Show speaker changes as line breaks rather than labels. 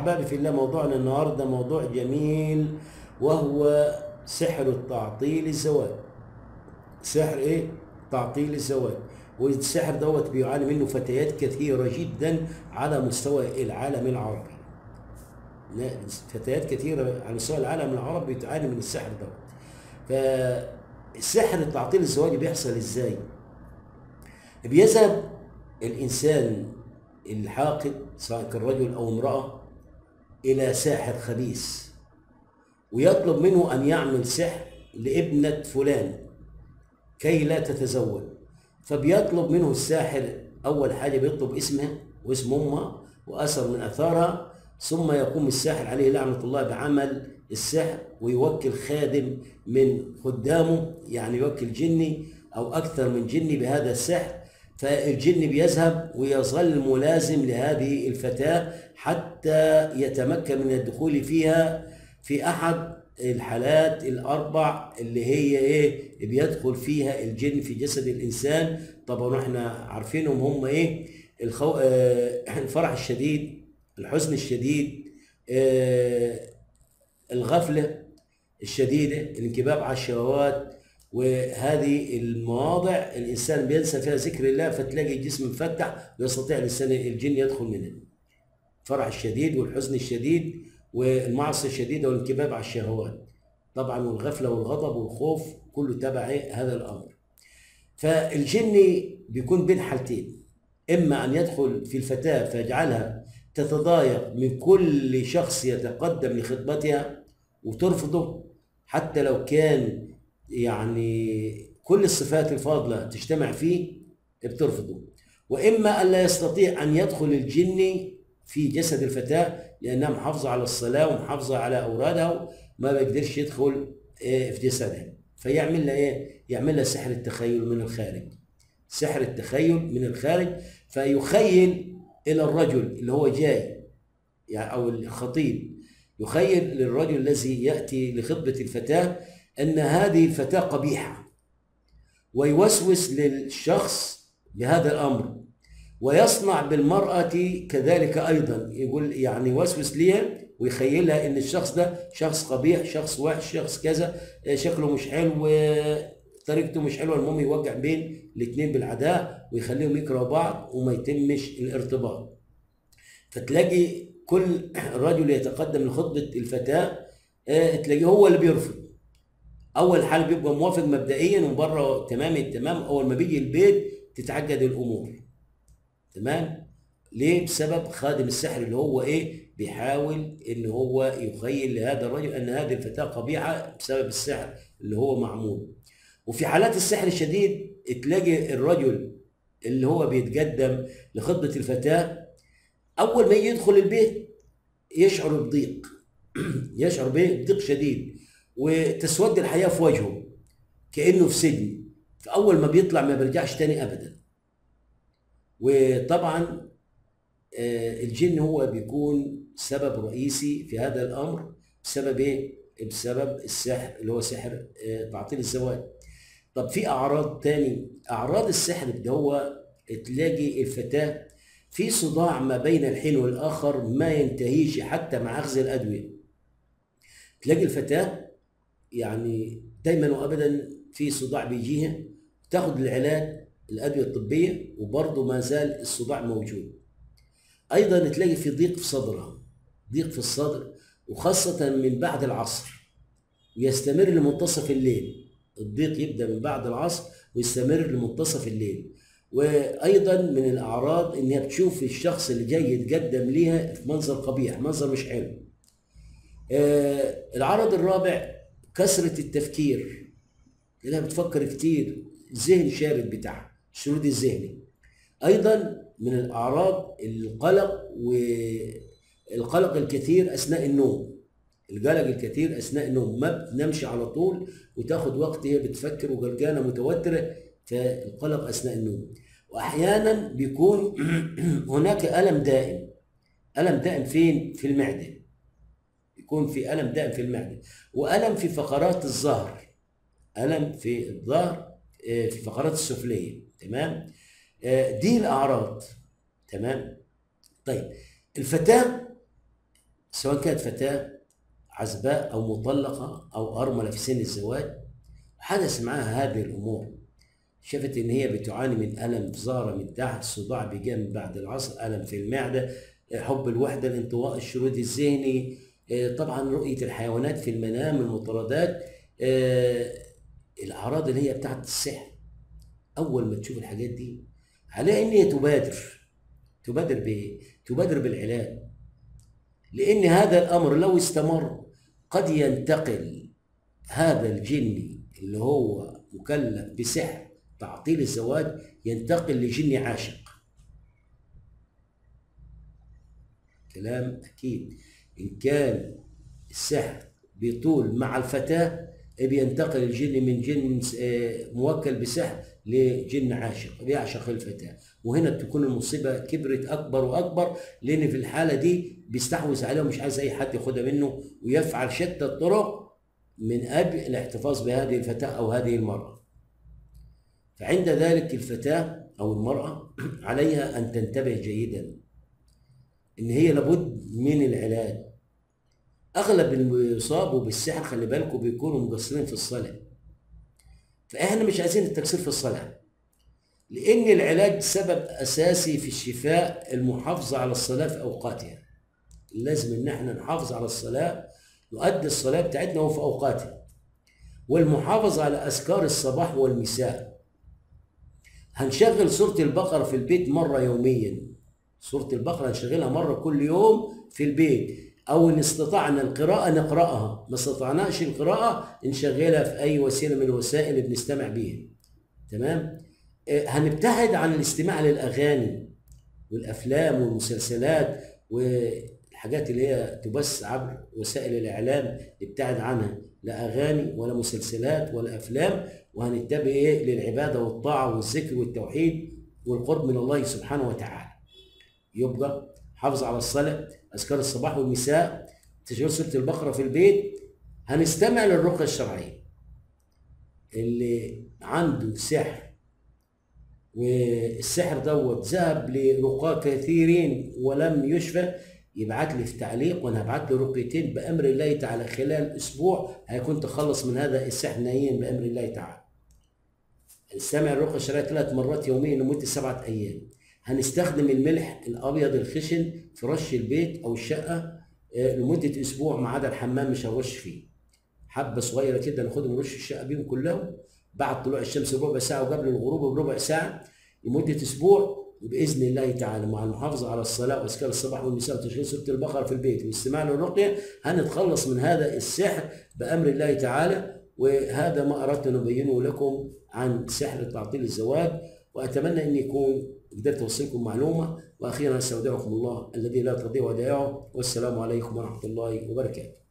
أحبابي في الله، موضوعنا النهارده موضوع جميل، وهو سحر التعطيل الزواج. سحر إيه؟ تعطيل الزواج. والسحر دوت بيعاني منه فتيات كثيرة جدا على مستوى العالم العربي. فتيات كثيرة على مستوى العالم العربي بتعاني من السحر دوت. فالسحر التعطيل الزواجي بيحصل إزاي؟ بيذهب الإنسان الحاقد سواء كان رجل أو امرأة إلى ساحر خبيث، ويطلب منه أن يعمل سحر لابنة فلان كي لا تتزوج. فبيطلب منه الساحر أول حاجة بيطلب اسمها واسم أمها وأثر من أثارها، ثم يقوم الساحر عليه لعنة الله بعمل السحر، ويوكل خادم من خدامه، يعني يوكل جني أو أكثر من جني بهذا السحر. فالجن بيذهب ويظل ملازم لهذه الفتاة حتى يتمكن من الدخول فيها في أحد الحالات الأربع اللي هي إيه بيدخل فيها الجن في جسد الإنسان. طبعا احنا عارفينهم هم إيه: الفرح الشديد، الحزن الشديد، الغفلة الشديدة، الانكباب على الشهوات. وهذه المواضع الإنسان بينسى فيها ذكر الله، فتلاقي الجسم مفتح ويستطيع الإنسان الجن يدخل منه. الفرح الشديد والحزن الشديد والمعصية الشديدة والانكباب على الشهوات، طبعا والغفلة والغضب والخوف كله تبع هذا الأمر. فالجن بيكون بين حالتين: إما أن يدخل في الفتاة فيجعلها تتضايق من كل شخص يتقدم لخطبتها وترفضه، حتى لو كان يعني كل الصفات الفاضلة تجتمع فيه بترفضه. وإما أن لا يستطيع أن يدخل الجن في جسد الفتاة لأنها محافظة على الصلاة ومحافظة على أورادها، ما بيقدرش يدخل في جسدها، فيعمل لها إيه؟ يعمل لها سحر التخيل من الخارج. سحر التخيل من الخارج، فيخيل إلى الرجل اللي هو جاي يعني أو الخطيب، يخيل للرجل الذي يأتي لخطبة الفتاة أن هذه الفتاة قبيحة، ويوسوس للشخص بهذا الأمر، ويصنع بالمرأة كذلك أيضا. يقول يعني يوسوس ليها ويخيلها أن الشخص ده شخص قبيح، شخص وحش، شخص كذا، شكله مش حلو وطريقته مش حلوة. المهم يوقع بين الاثنين بالعداء ويخليهم يكرهوا بعض وما يتمش الارتباط. فتلاقي كل رجل يتقدم لخطبة الفتاة تلاقيه هو اللي بيرفض. أول حال بيبقى موافق مبدئيا وبره تمام التمام، أول ما بيجي البيت تتعقد الأمور. تمام؟ ليه؟ بسبب خادم السحر اللي هو إيه؟ بيحاول إن هو يخيل لهذا الرجل أن هذه الفتاة قبيحة بسبب السحر اللي هو معمول. وفي حالات السحر الشديد تلاقي الرجل اللي هو بيتقدم لخطبة الفتاة أول ما يدخل البيت يشعر بضيق يشعر بضيق شديد، وتسود الحياة في وجهه كأنه في سجن. فأول ما بيطلع ما بيرجعش تاني أبدا. وطبعا الجن هو بيكون سبب رئيسي في هذا الأمر. بسبب إيه؟ بسبب السحر اللي هو سحر تعطيل الزواج. طب في أعراض تاني. أعراض السحر ده هو تلاقي الفتاة في صداع ما بين الحين والآخر ما ينتهيش حتى مع أخذ الأدوية. تلاقي الفتاة يعني دايما وأبدا في صداع بيجيها، تاخد العلاج الأدوية الطبية وبرضه ما زال الصداع موجود. أيضا تلاقي في ضيق في صدرها، ضيق في الصدر، وخاصة من بعد العصر ويستمر لمنتصف الليل. الضيق يبدأ من بعد العصر ويستمر لمنتصف الليل. وايضا من الاعراض انها بتشوف الشخص اللي جاي يتقدم ليها في منظر قبيح، منظر مش حلو. العرض الرابع كثرة التفكير، لانها بتفكر كتير، الذهن شارد بتاعها، الشرود الذهني. ايضا من الاعراض القلق، والقلق الكثير اثناء النوم. القلق الكثير اثناء النوم، ما بتنامش على طول وتاخد وقت هي بتفكر وقلقانه متوتره، فالقلق اثناء النوم. واحيانا بيكون هناك الم دائم. الم دائم فين؟ في المعده. يكون في الم دائم في المعده، والم في فقرات الظهر، الم في الظهر في الفقرات السفليه. تمام؟ دي الاعراض. تمام؟ طيب الفتاه سواء كانت فتاة عزباء أو مطلقة أو أرملة في سن الزواج، حدث معها هذه الأمور، شافت إن هي بتعاني من ألم في ظهرها من تحت، صداع بجانب بعد العصر، ألم في المعدة، حب الوحدة، الانطواء، الشرود الذهني، طبعا رؤية الحيوانات في المنام، المطاردات، الأعراض اللي هي بتاعت السحر. أول ما تشوف الحاجات دي عليها إن هي تبادر بإيه؟ تبادر بالعلاج، لأن هذا الأمر لو استمر قد ينتقل هذا الجني اللي هو مكلف بسحر تعطيل الزواج، ينتقل لجني عاشق. كلام أكيد. إن كان السحر بيطول مع الفتاة بينتقل الجن من جن موكل بسحر لجن عاشق بيعشق الفتاة، وهنا تكون المصيبة كبرت أكبر وأكبر، لأن في الحالة دي بيستحوذ عليها ومش عايز أي حد ياخدها منه، ويفعل شتى الطرق من أجل الاحتفاظ بهذه الفتاة أو هذه المرأة. فعند ذلك الفتاة أو المرأة عليها أن تنتبه جيدا إن هي لابد من العلاج. أغلب اللي بيصابوا بالسحر خلي بالكم بيكونوا مقصرين في الصلاة، فإحنا مش عايزين التقصير في الصلاة، لأن العلاج سبب أساسي في الشفاء المحافظة على الصلاة في أوقاتها. لازم إن إحنا نحافظ على الصلاة، نؤدي الصلاة بتاعتنا وفي أوقاتها، والمحافظة على أذكار الصباح والمساء. هنشغل سورة البقرة في البيت مرة يوميا، سورة البقرة هنشغلها مرة كل يوم في البيت، أو إن استطعنا القراءة نقرأها، ما استطعناش القراءة نشغلها في أي وسيلة من الوسائل اللي بنستمع بيها. تمام؟ هنبتعد عن الاستماع للأغاني والأفلام والمسلسلات والحاجات اللي هي تبث عبر وسائل الإعلام، نبتعد عنها، لا أغاني ولا مسلسلات ولا أفلام، وهنتبع إيه للعبادة والطاعة والذكر والتوحيد والقرب من الله سبحانه وتعالى. يبقى حافظ على الصلاة، أذكار الصباح والمساء، تشغيل سورة البقرة في البيت. هنستمع للرقية الشرعية. اللي عنده سحر والسحر دوت ذهب لرقاة كثيرين ولم يشفى، يبعت لي في تعليق وانا هبعت له رقيتين بامر الله تعالى، خلال اسبوع هيكون تخلص من هذا السحر نهائيا بامر الله تعالى. هنستمع الرقية الشرعية 3 مرات يوميا لمدة 7 ايام. هنستخدم الملح الابيض الخشن في رش البيت او الشقه لمده اسبوع ما عدا الحمام مش هنرش فيه. حبه صغيره كده ناخدهم نرش الشقه بيهم كلهم بعد طلوع الشمس بربع ساعه وقبل الغروب بربع ساعه لمده اسبوع، وباذن الله تعالى مع المحافظه على الصلاه واذكار الصباح والمساء وتشغيل سوره البقره في البيت والاستماع للرقيه هنتخلص من هذا السحر بامر الله تعالى. وهذا ما اردت ان ابينه لكم عن سحر تعطيل الزواج، واتمنى ان يكون قدرت اوصلكم معلومه. واخيرا استودعكم الله الذي لا تضيع ودائعه، والسلام عليكم ورحمه الله وبركاته.